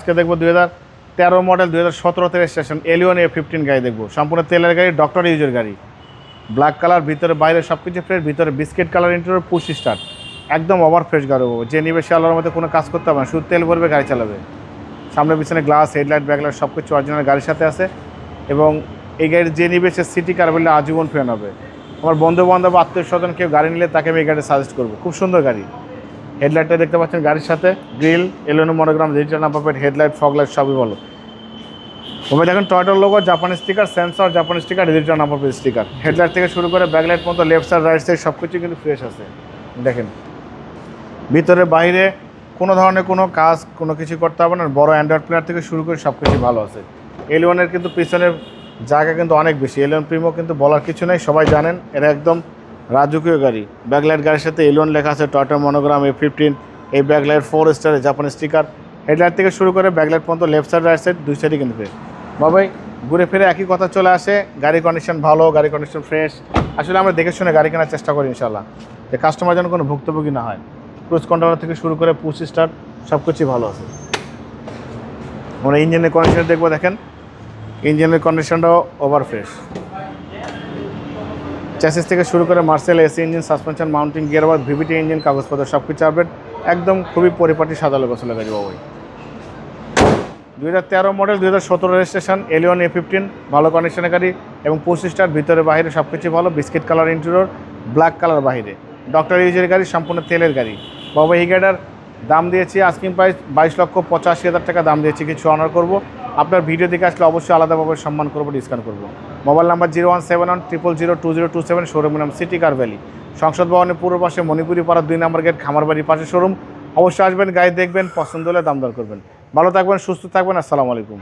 আজকে দেখবো 2013 model 2017 registration Allion A15 গাড়ি দেখবো। সম্পূর্ণ তেলের গাড়ি, ডক্টর ইউজের গাড়ি। ব্ল্যাক কালার, ভিতরে বাইরে সব কিছু ফ্রেশ, ভিতরে biscuit colour interior, push start, একদম ওভার ফ্রেশ গাড়ি। যে নিবে সে আল্লাহর মধ্যে কোনো কাজ করতে হবে না, শুধু তেল ভরবে, গাড়ি চালাবে। সামনে পিছনে গ্লাস, হেডলাইট, ব্যাকলাইট সব কিছু অরিজিনাল গাড়ির সাথে আছে। এবং এই গাড়ির যে নিবে সে সিটি কার বললে আজীবন ফ্যান হবে। আমার বন্ধু বান্ধব, আত্মীয় স্বজন কেউ গাড়ি নিলে তাকে আমি এই গাড়ি সাজেস্ট করবো। খুব সুন্দর গাড়ি। হেডলাইটটা দেখতে পাচ্ছেন গাড়ির সাথে, গ্রিল, এলোনো monogram, digital number plate, headlight, fog light সবই ভালো। তবে দেখেন টয়োটার লোগো, জাপানি স্টিকার, সেন্সর, জাপানি sticker, digital number plate sticker. Headlight থেকে শুরু করে ব্যাকলাইট পর্যন্ত, লেফট সাইড, রাইট সাইড সব কিছু কিন্তু ফ্রেশ আছে। দেখেন ভিতরে বাইরে কোনো ধরনের কোনো কাজ কোনো কিছু করতে হবে না। বড় অ্যান্ড্রয়েড প্লেয়ার থেকে শুরু করে সব কিছু ভালো আছে। এলিয়নের কিন্তু পিছনের জায়গা কিন্তু অনেক বেশি। এলিয়ন প্রিমো কিন্তু বলার কিছু নেই, সবাই জানেন এরা একদম রাজকীয় গাড়ি। ব্যাকলাইট গাড়ির সাথে এলিয়ন লেখা আছে, টয়োটা মনোগ্রাম, A15, এই ব্যাকলাইট 4 স্টারে জাপানি স্টিকার। হেডলাইট থেকে শুরু করে ব্যাকলাইট পর্যন্ত, লেফট সাইড, রাইট সাইড দুই সাইডই কিন্তু ফ্রেশ। বাবাই ঘুরে ফিরে একই কথা চলে আসে, গাড়ি কন্ডিশন ভালো, গাড়ি কন্ডিশন ফ্রেশ। আসলে আমরা দেখে শুনে গাড়ি কেনার চেষ্টা করি ইনশাল্লাহ, যে কাস্টমার যেন কোনো ভুক্তভোগী না হয়। ক্রুজ কন্ট্রোলার থেকে শুরু করে পুশ স্টার্ট সব কিছুই ভালো আছে। আমরা ইঞ্জিনের কন্ডিশন দেখবো। দেখেন ইঞ্জিনের কন্ডিশনটাও ওভার ফ্রেশ। চ্যাসিস থেকে শুরু করে Marcel, AC engine, suspension, mounting, gearbox, VVT engine, কাগজপত্র সব কিছু আপডেট, একদম খুবই পরিপাটি সাজালো গোছালো গাড়ি বাবাই। 2013 মডেল 2017 রেজিস্ট্রেশন এলিয়ন A15, ভালো কন্ডিশনের গাড়ি এবং পুশ স্টার্ট, ভিতরে বাইরে সব কিছু ভালো। Biscuit colour interior, black colour বাইরে, ডক্টর ইউজের গাড়ি, সম্পূর্ণ তেলের গাড়ি। বাবা এই গাড়িটার দাম দিয়েছি আস্কিং প্রাইস 22,85,000 টাকা দাম দিয়েছি, কিছু অনার করবো। আপনার ভিডিও দেখে আসলে অবশ্যই আলাদাভাবে সম্মান করবো, ডিসকাউন্ট করবো। মোবাইল নাম্বার 01710002027, শোরুমের নাম সিটি কার ভ্যালি, সংসদ ভবনের পূর্ব পাশে, মণিপুরি পাড়া 2 নম্বর গেট, খামারবাড়ির পাশে শোরুম। অবশ্যই আসবেন, গাড়ি দেখবেন, পছন্দ হলে দাম দর করবেন। ভালো থাকবেন, সুস্থ থাকবেন, আসসালামু আলাইকুম।